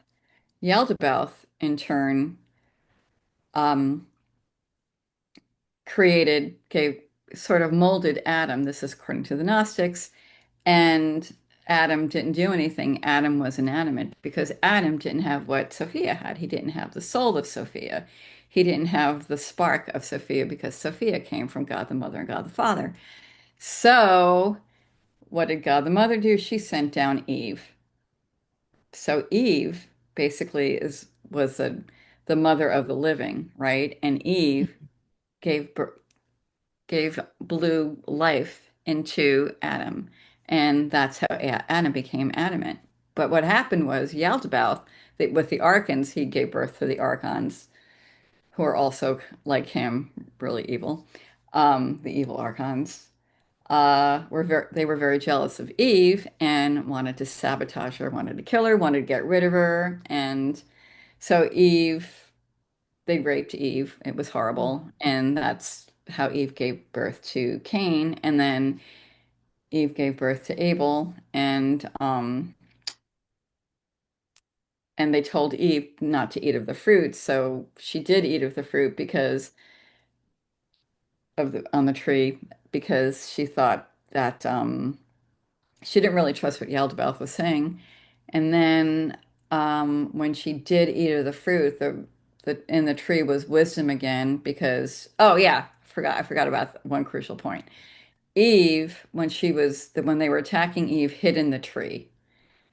Yaldabaoth, in turn, um, gave sort of molded Adam. This is according to the Gnostics. And Adam didn't do anything. Adam was inanimate because Adam didn't have what Sophia had. He didn't have the soul of Sophia. He didn't have the spark of Sophia because Sophia came from God the Mother and God the Father. So, what did God the Mother do? She sent down Eve. So Eve basically was the mother of the living, right? And Eve gave gave blew life into Adam, and that's how Adam became adamant. But what happened was Yaldabaoth, with the Archons, he gave birth to the Archons, who are also like him, really evil. The evil Archons they were very jealous of Eve and wanted to sabotage her, wanted to kill her, wanted to get rid of her, and so they raped Eve. It was horrible, and that's how Eve gave birth to Cain, and then Eve gave birth to Abel, and they told Eve not to eat of the fruit, so she did eat of the fruit because of the on the tree because she thought that she didn't really trust what Yaldabaoth was saying. And then when she did eat of the fruit, the in the tree was wisdom again because oh yeah, I forgot about one crucial point. Eve, when they were attacking Eve, hid in the tree.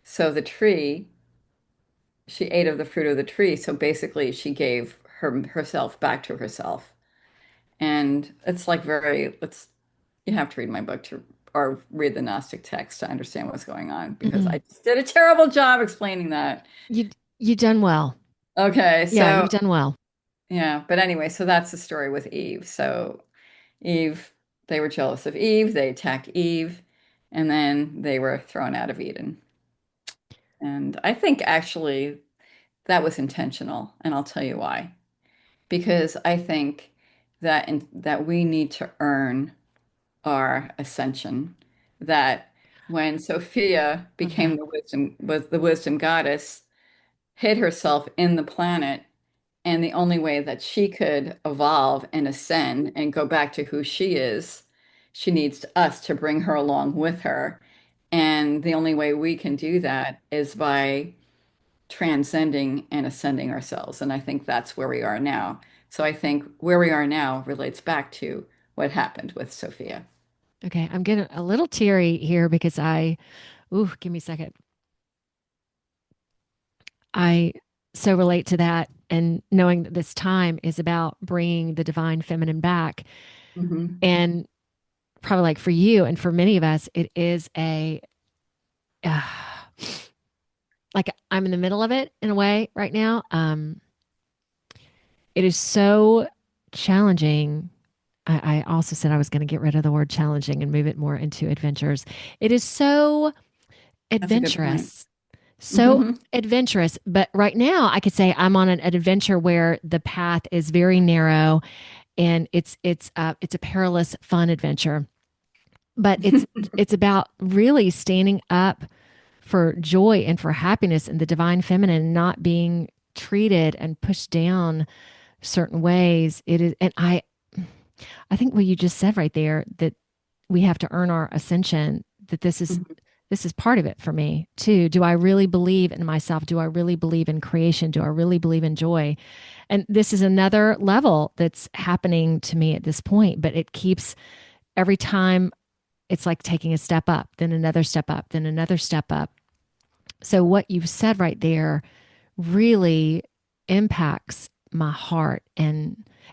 So the tree, she ate of the fruit of the tree. So basically, she gave herself back to herself. And it's like it's you have to read my book to or read the Gnostic text to understand what's going on because Mm-mm. I just did a terrible job explaining that. You done well. Okay, Yeah, so you've done well. yeah, but anyway, so that's the story with Eve. So Eve, they were jealous of Eve, they attacked Eve, and then they were thrown out of Eden. And I think actually that was intentional, and I'll tell you why. Because I think that we need to earn our ascension. That when Sophia Love that. became the wisdom goddess, hid herself in the planet, and the only way that she could evolve and ascend and go back to who she is, she needs us to bring her along with her. And the only way we can do that is by transcending and ascending ourselves. And I think that's where we are now. So I think where we are now relates back to what happened with Sophia. Okay, I'm getting a little teary here because give me a second. I so relate to that and knowing that this time is about bringing the divine feminine back. Hmm. And probably like for you and for many of us, it is uh, like I'm in the middle of it in a way right now. It is so challenging. I also said I was going to get rid of the word challenging and move it more into adventures. It is so That's a good point. adventurous. So Hmm. adventurous. But right now I could say I'm on an adventure where the path is very narrow and it's a perilous, fun adventure. But it's about really standing up for joy and for happiness in the divine feminine, not being treated and pushed down certain ways. It is, and I think what you just said right there, that we have to earn our ascension, that this is part of it for me too. Do I really believe in myself? Do I really believe in creation? Do I really believe in joy? And this is another level that's happening to me at this point, but it keeps every time it's like taking a step up, then another step up, then another step up. So what you've said right there really impacts my heart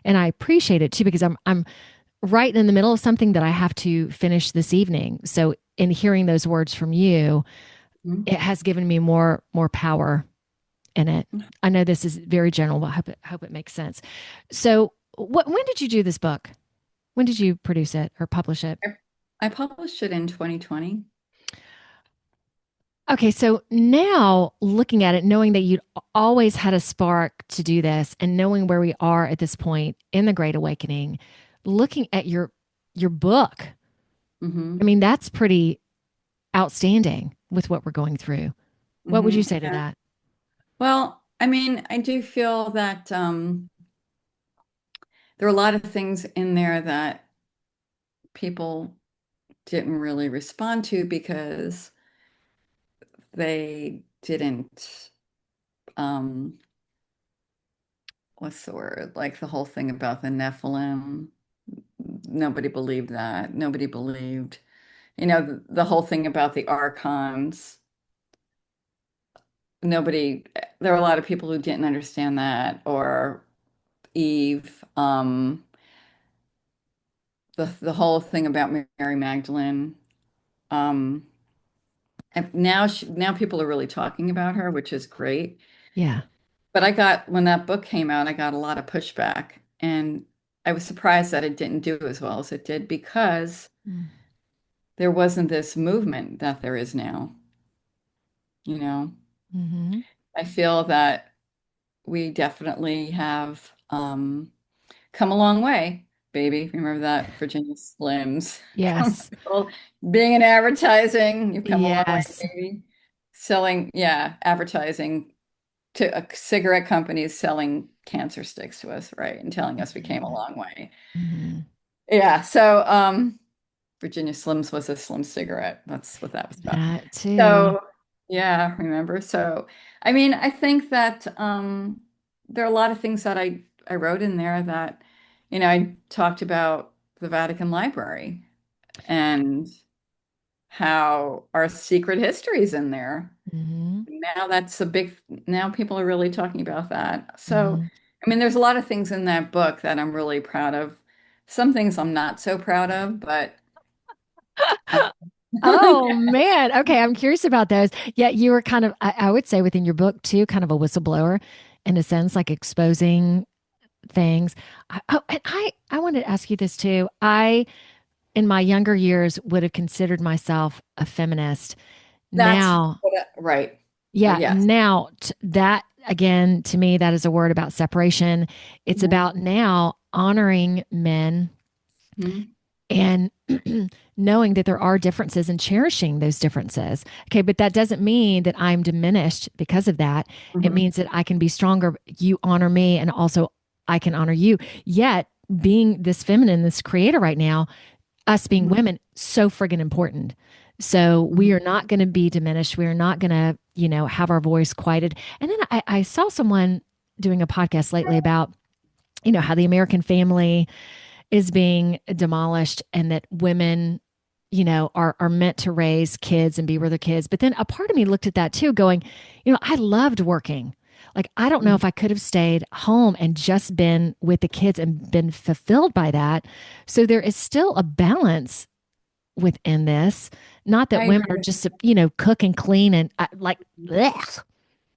and I appreciate it too because I'm right in the middle of something that I have to finish this evening. So in hearing those words from you, Mhm. it has given me more power in it. I know this is very general, but I hope it makes sense. So, when did you do this book? When did you produce it or publish it? I published it in 2020. Okay, so now looking at it, knowing that you'd always had a spark to do this, and knowing where we are at this point in the Great Awakening, looking at your book, I Hmm. mean, that's pretty outstanding with what we're going through. What would you Hmm. say to Yeah. that? Well, I mean, I do feel that there are a lot of things in there that people didn't really respond to because they didn't, um, what's the word? Like the whole thing about the Nephilim. Nobody believed that. Nobody believed, the whole thing about the archons. Nobody, there are a lot of people who didn't understand that, or Eve, the whole thing about Mary Magdalene. Um, and now people are really talking about her, which is great. Yeah. But when that book came out, I got a lot of pushback, and I was surprised that it didn't do as well as it did because there wasn't this movement that there is now. You know, Mm-hmm. I feel that we definitely have come a long way, baby. Remember that Virginia Slims? Yes. Being in advertising, you've come a long way, Yes. baby. Selling, yeah, advertising to cigarette companies selling cancer sticks to us, right? And telling us we came a Mm-hmm. long way. Mm-hmm. Yeah, so Virginia Slims was a slim cigarette. That's what that was about. That too. So, yeah, remember? So, I mean, I think that there are a lot of things that I wrote in there that, I talked about the Vatican Library and how our secret history is in there. Mm-hmm. Now that's a big, now people are really talking about that. So, Mm-hmm. I mean, there's a lot of things in that book that I'm really proud of. Some things I'm not so proud of, but Oh man. Okay, I'm curious about those. Yeah, you were kind of, I would say within your book too, kind of a whistleblower in a sense, like exposing things. And I wanted to ask you this too. I, in my younger years, would have considered myself a feminist. that's Now, right. yeah, Yes. now that again, to me, that is a word about separation. It's Mhm. about now honoring men Mhm. and knowing that there are differences and cherishing those differences. Okay, but that doesn't mean that I'm diminished because of that. It Mhm. means that I can be stronger. You honor me, and also I can honor you. Yet, being this feminine, this creator right now, us being Mhm. women, so friggin' important. So we Mhm. are not going to be diminished. We are not going to, have our voice quieted. And then I saw someone doing a podcast lately about, how the American family is being demolished and that women, are meant to raise kids and be with their kids. But then a part of me looked at that too, going, I loved working. Like, I don't know Mhm. if I could have stayed home and just been with the kids and been fulfilled by that. So there is still a balance within this. Not that I women agree are with just, cook and clean and like, you. blech.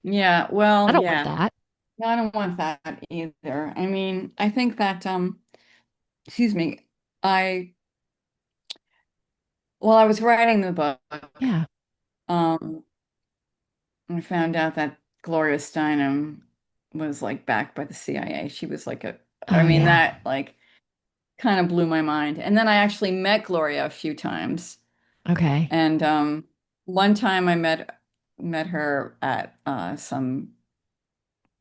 Yeah, I well, don't want yeah. that. No, I don't want that either. I mean, I think that excuse me, I while I was writing the book, Yeah. um I found out that Gloria Steinem was like backed by the CIA. She was like I Oh, mean yeah. that like kind of blew my mind. And then I actually met Gloria a few times. Okay. And one time I met her at some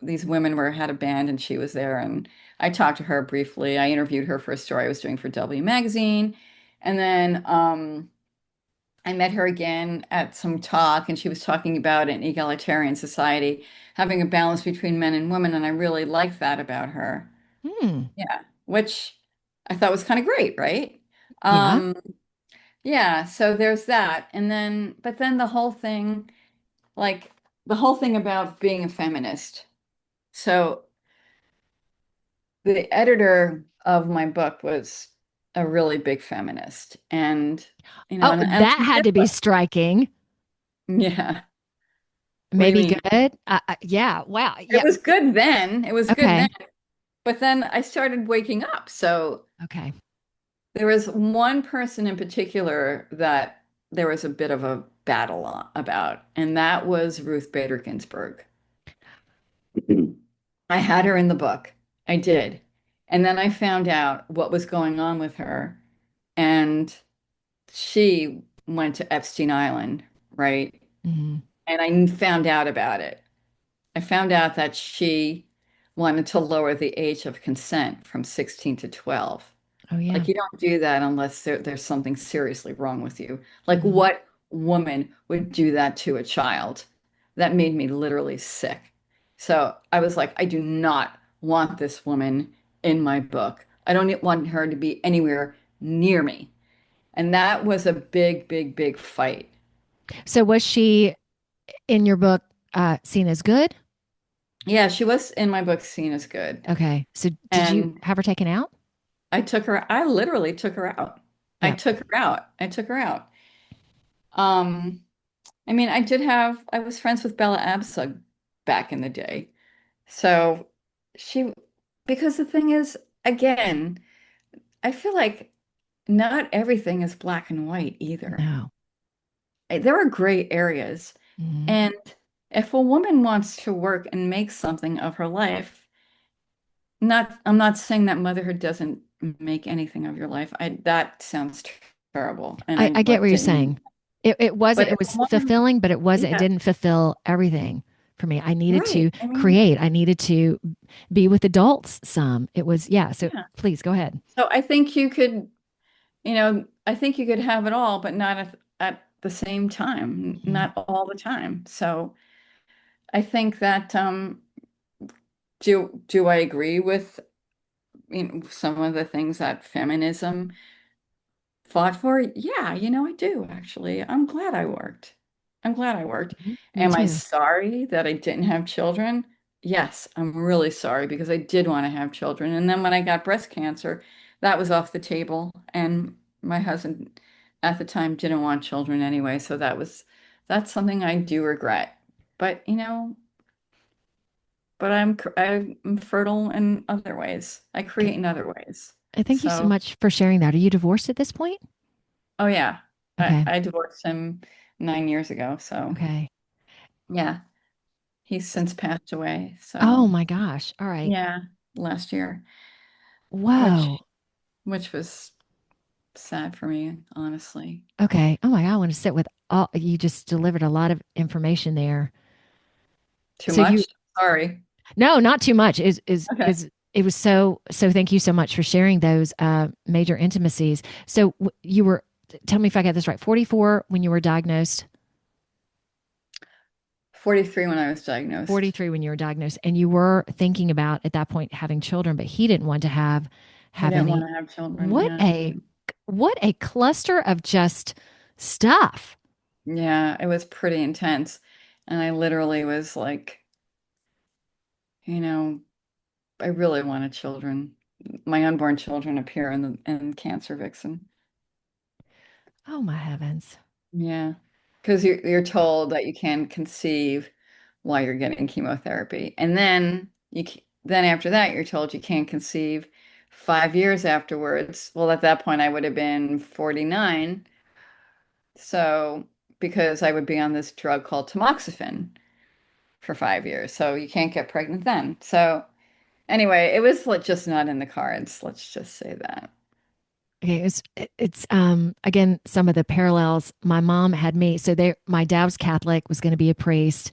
these women were had a band and she was there and I talked to her briefly. I interviewed her for a story I was doing for W Magazine. And then I met her again at some talk and she was talking about an egalitarian society, having a balance between men and women. And I really liked that about her. Hmm. Yeah, which I thought was kind of great, right? Yeah. Um, yeah, so there's that. And then, but then like the whole thing about being a feminist. So the editor of my book was a really big feminist. And, Oh, and that had to be striking. Yeah. What do you Maybe mean? good. Yeah. Wow. It Yeah. was good then. It was good then. Okay. But then I started waking up. So Okay. there was one person in particular that there was a bit of a battle about, and that was Ruth Bader Ginsburg. I had her in the book. I did. And then I found out what was going on with her. And she went to Epstein Island, right? Hmm. And I found out about it. I found out that she wanted to lower the age of consent from 16 to 12. Oh, yeah. Like, you don't do that unless there's something seriously wrong with you. Like, Hmm. what woman would do that to a child? That made me literally sick. So I was like, I do not want this woman in my book. I don't want her to be anywhere near me. And that was a big, big, big fight. So was she in your book seen as good? Yeah, she was in my book seen as good. Okay. So did you And have her taken out? I literally took her out. I Yeah. took her out. I took her out. Um, I mean, I was friends with Bella Abzug back in the day. So she, because the thing is, again, I feel like not everything is black and white either. No. There are gray areas. Hmm. And if a woman wants to work and make something of her life, I'm not saying that motherhood doesn't make anything of your life. That sounds terrible. And I get what you're didn't mean, saying. It wasn't, but it if a was woman, fulfilling, but it yeah, didn't fulfill everything for me. I needed right. to I mean, create, I needed to be with adults some. It was, yeah. So yeah. please go ahead. So I think you could, I think you could have it all, but not at the same time, Mhm. not all the time. So I think that do I agree with some of the things that feminism fought for? Yeah, I do actually. I'm glad I worked. I'm glad I worked. Mhm. Me Am I too. sorry that I didn't have children? Yes, I'm really sorry because I did want to have children. And then when I got breast cancer, that was off the table. And my husband at the time didn't want children anyway. So that's something I do regret. But, but I'm fertile in other ways. I create Okay. in other ways. Thank you so So, much for sharing that. Are you divorced at this point? oh yeah, Okay. I divorced him 9 years ago. So Okay. yeah, he's since passed away. Oh So my gosh. All right. yeah, last year, which Whoa. which was sad for me, honestly. Okay. Oh my God. I want to sit with all, you just delivered a lot of information there. Too So you, much? Sorry. no, not too much. Okay. Is it was so thank you so much for sharing those major intimacies. So you were, tell me if I got this right, 44 when you were diagnosed, 43 when I was diagnosed. 43 when you were diagnosed, and you were thinking about at that point having children, but he didn't want to He have didn't want any. to have children. What Yeah. a what a cluster of just stuff. Yeah, it was pretty intense. And I literally was like, you know, I really wanted children. My unborn children appear in Cancer Vixen. Oh my heavens. Yeah, because you're told that you can conceive while you're getting chemotherapy, and then then after that you're told you can't conceive 5 years afterwards. Well, at that point I would have been 49, so because I would be on this drug called tamoxifen for 5 years, so you can't get pregnant then. So anyway, it was just not in the cards. Let's just say that. Okay, it's again some of the parallels. My mom had me, so they my dad was Catholic, was going to be a priest.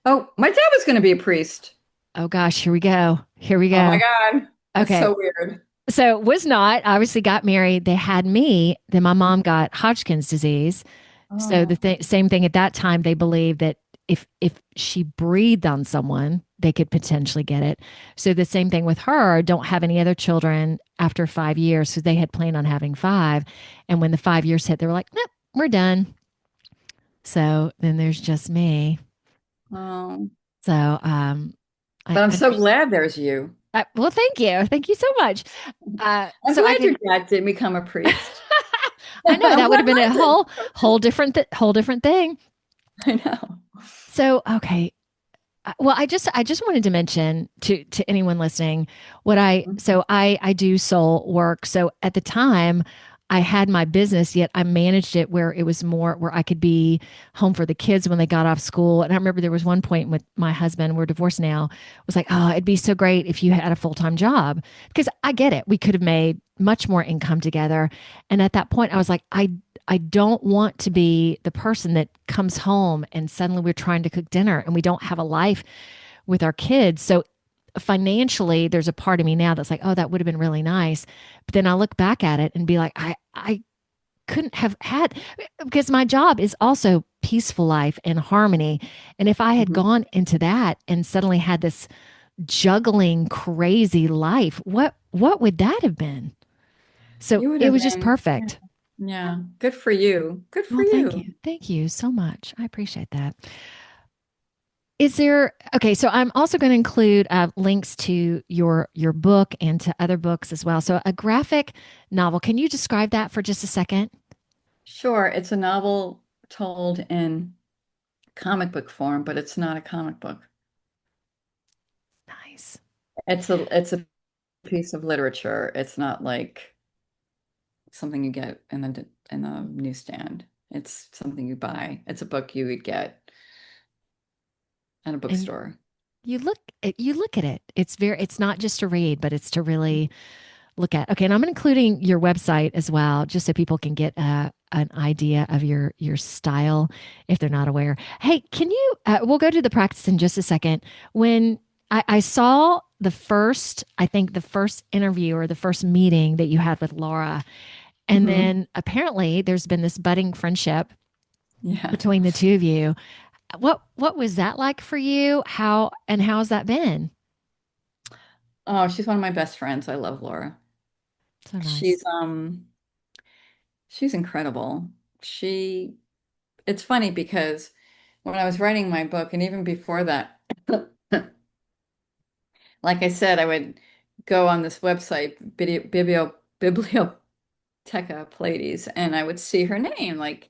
Oh, my dad was going to be a priest. Oh gosh, here we go. Here we Oh my go. God, that's Okay. so weird. So was not obviously got married. They had me. Then my mom got Hodgkin's disease. So Oh. same thing at that time. They believed that if she breathed on someone, they could potentially get it. So the same thing with her. Don't have any other children after 5 years. So they had planned on having five, and when the 5 years hit, they were like, "Nope, we're done." So then there's just me. Oh, So I but I'm so understand. glad there's you. Well, thank you so much. I'm So I glad your can. dad didn't become a priest. I know I'm that would glad have been a mine didn't. whole different thing. I know. So, okay. Well, I just wanted to mention to anyone listening what I Mhm. so I do soul work. So at the time I had my business, yet I managed it where it was more where I could be home for the kids when they got off school. And I remember there was one point with my husband, we're divorced now, was like, oh, it'd be so great if you had a full-time job. Because I get it. We could have made much more income together. And at that point I was like, I don't want to be the person that comes home and suddenly we're trying to cook dinner and we don't have a life with our kids. So financially, there's a part of me now that's like, oh, that would have been really nice. But then I look back at it and be like, I couldn't have had because my job is also peaceful life and harmony. And if I had Mhm. gone into that and suddenly had this juggling crazy life, what would that have been? So You would it have was just been, yeah, perfect. yeah. Good for you. Good for Well, thank you. you. Thank you so much. I appreciate that. Is there okay? So I'm also going to include links to your book and to other books as well. So a graphic novel. Can you describe that for just a second? Sure, it's a novel told in comic book form, but it's not a comic book. Nice. It's a piece of literature. It's not like something you get in the newsstand. It's something you buy. It's a book you would get at a And bookstore. you look at it. It's not just to read, but it's to really look at. Okay, and I'm including your website as well, just so people can get an idea of your style if they're not aware. Hey, can you? We'll go to the practice in just a second. When I saw the first, I think the first interview or the first meeting that you had with Laura, and Hmm. then apparently there's been this budding friendship Yeah. between the two of you. What was that like for you? How's that been? Oh, she's one of my best friends. I love Laura. So nice. She's incredible. She It's funny because when I was writing my book and even before that, like I said, I would go on this website, Biblioteca Pleiades, and I would see her name. Like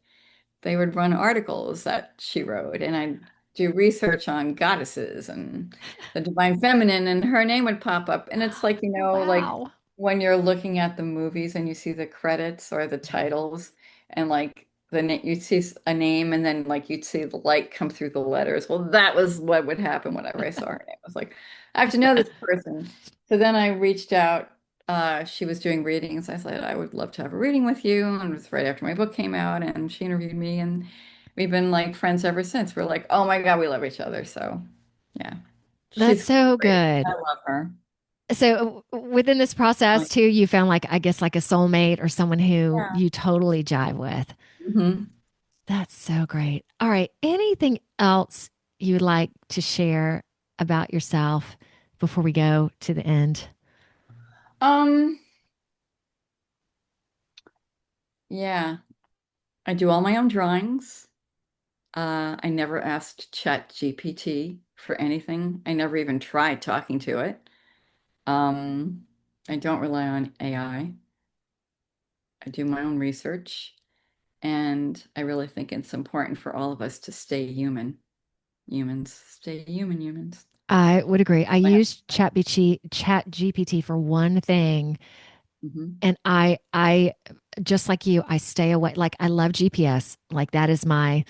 they would run articles that she wrote, and I'd do research on goddesses and the divine feminine, and her name would pop up. And it's like, like Wow. when you're looking at the movies and you see the credits or the titles, and like you'd see a name, and then like you'd see the light come through the letters. Well, that was what would happen whenever I saw her name. I was like, I have to know this person. So then I reached out. She was doing readings. I said, I would love to have a reading with you. And it was right after my book came out, and she interviewed me, and we've been like friends ever since. We're like, oh my God, we love each other. So yeah, That's she's so great. good. I love her. So within this process too, you found like I guess like a soulmate or someone who Yeah. you totally jive with. Hmm. That's so great. All right. Anything else you'd like to share about yourself before we go to the end? Um, yeah, I do all my own drawings. I never asked Chat GPT for anything. I never even tried talking to it. Um, I don't rely on AI. I do my own research. And I really think it's important for all of us to stay human. Humans, stay human, humans. I would agree. I I have use Chat GPT for one thing, hmm. and I just like you, I stay away. Like I love GPS. Like that is my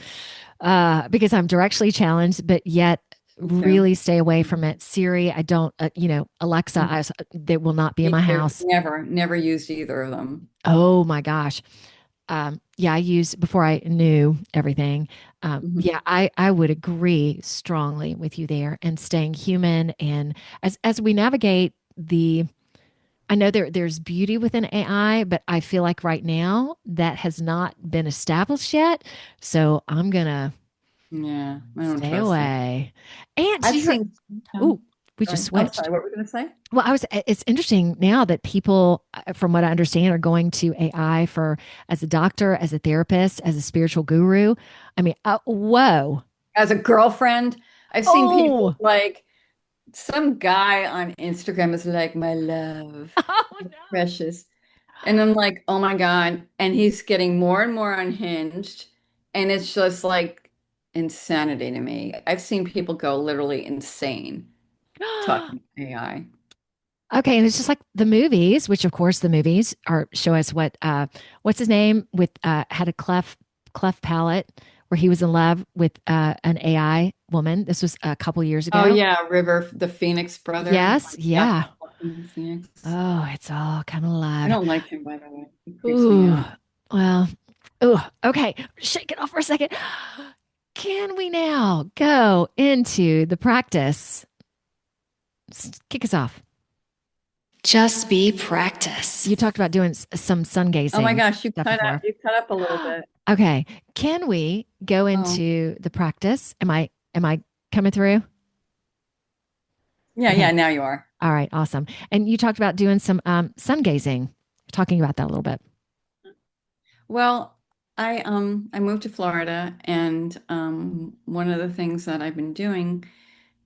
because I'm directionally challenged, but yet Me too. really stay away from it. Siri, I don't, Alexa, Mhm. they will not be in Me my too. house. Never used either of them. Oh my gosh. Yeah, I used before I knew everything. Hmm. Yeah, I would agree strongly with you there and staying human. And as we navigate I know there's beauty within AI, but I feel like right now that has not been established yet. So I'm gonna Yeah, I don't stay trust it. away. And I've you're, seen. oh, we Go just ahead. I'm switched. sorry. What were we going to say? Well, it's interesting now that people, from what I understand, are going to AI for as a doctor, as a therapist, as a spiritual guru. I mean, whoa. As a girlfriend, I've seen people Oh, like some guy on Instagram is like, my love, oh no. precious. And I'm like, oh my God. And he's getting more and more unhinged. And it's just like, insanity to me. I've seen people go literally insane talking AI. Okay, and it's just like the movies, which of course the movies are show us what's his name with had a cleft palate where he was in love with an AI woman. This was a couple years Oh ago. yeah, River, the Phoenix brother. Yes, Yeah, yeah. Phoenix. Oh, it's all coming I alive. don't like him, by the way. He creeps me Ooh, out. well, ooh, okay. Shake it off for a second. Can we now go into the practice? Kick us off. Just be practice. You talked about doing some sun gazing. Oh my gosh, stuff before. You cut up a little bit. Okay. Can we go into the practice? Am I coming through? Yeah, Okay. yeah, now you are. All right, awesome. And you talked about doing some sun gazing, talking about that a little bit. Well, I moved to Florida, and one of the things that I've been doing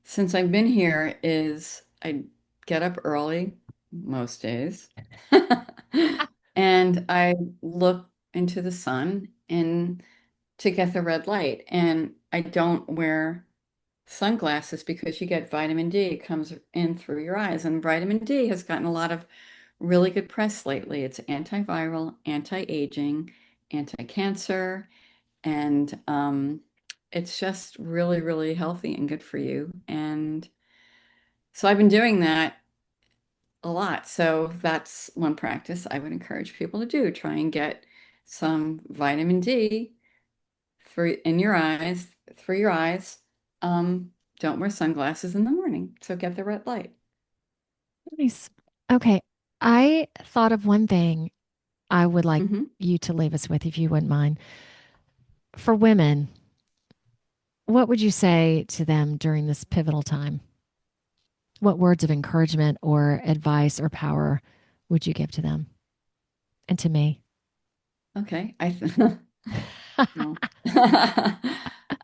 since I've been here is I get up early most days and I look into the sun and to get the red light. And I don't wear sunglasses because you get vitamin D. It comes in through your eyes. And vitamin D has gotten a lot of really good press lately. It's antiviral, anti-aging, anti-cancer, and it's just really, really healthy and good for you. And so I've been doing that a lot. So that's one practice I would encourage people to do. Try and get some vitamin D through your eyes. Don't wear sunglasses in the morning. So get the red light. Nice. Okay. I thought of one thing I would like Mm-hmm. you to leave us with, if you wouldn't mind. For women, what would you say to them during this pivotal time? What words of encouragement or advice or power would you give to them and to me? Okay. No.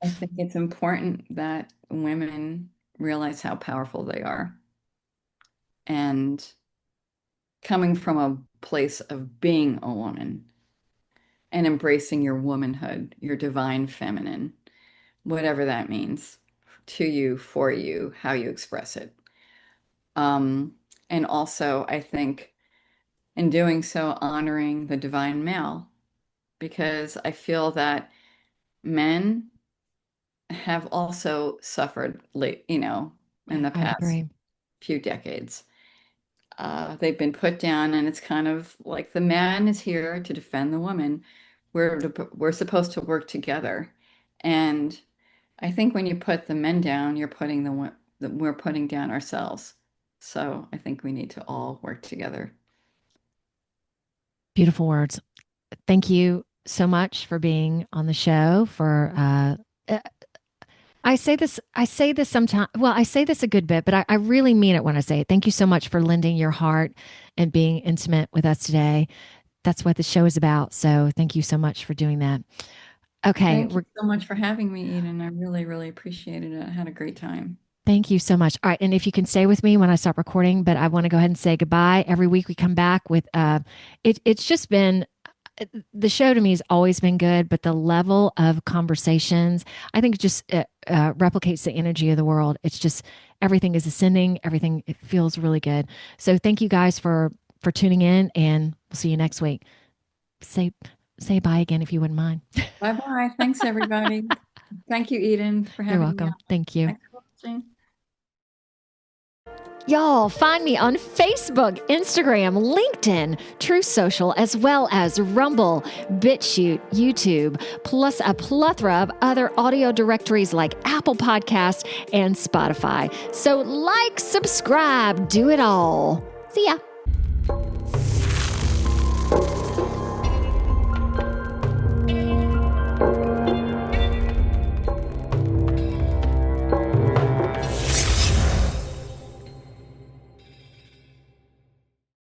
I think it's important that women realize how powerful they are. And coming from a place of being a woman and embracing your womanhood, your divine feminine, whatever that means to you, for you, how you express it. Um, and also, I think in doing so, honoring the divine male, because I feel that men have also suffered late, in the I would past agree. few decades. They've been put down, and it's kind of like the man is here to defend the woman. We're supposed to work together, and I think when you put the men down, we're putting down ourselves. So I think we need to all work together. Beautiful words. Thank you so much for being on the show. I say this sometimes. Well, I say this a good bit, but I really mean it when I say it. Thank you so much for lending your heart and being intimate with us today. That's what the show is about. So thank you so much for doing that. Okay. Thank you so much for having me, Eden. I really, really appreciated it. I had a great time. Thank you so much. All right. And if you can stay with me when I stop recording, but I want to go ahead and say goodbye. Every week we come back with, it's just been, the show to me has always been good, but the level of conversations, I think it just replicates the energy of the world. It's just, everything is ascending. Everything, it feels really good. So thank you guys for tuning in, and we'll see you next week. Say bye again if you wouldn't mind. Bye-bye. Thanks, everybody. Thank you, Eden, for having You're welcome. me on. Thank you. Thanks for watching. Y'all, find me on Facebook, Instagram, LinkedIn, True Social, as well as Rumble, BitChute, YouTube, plus a plethora of other audio directories like Apple Podcasts and Spotify. So like, subscribe, do it all. See ya.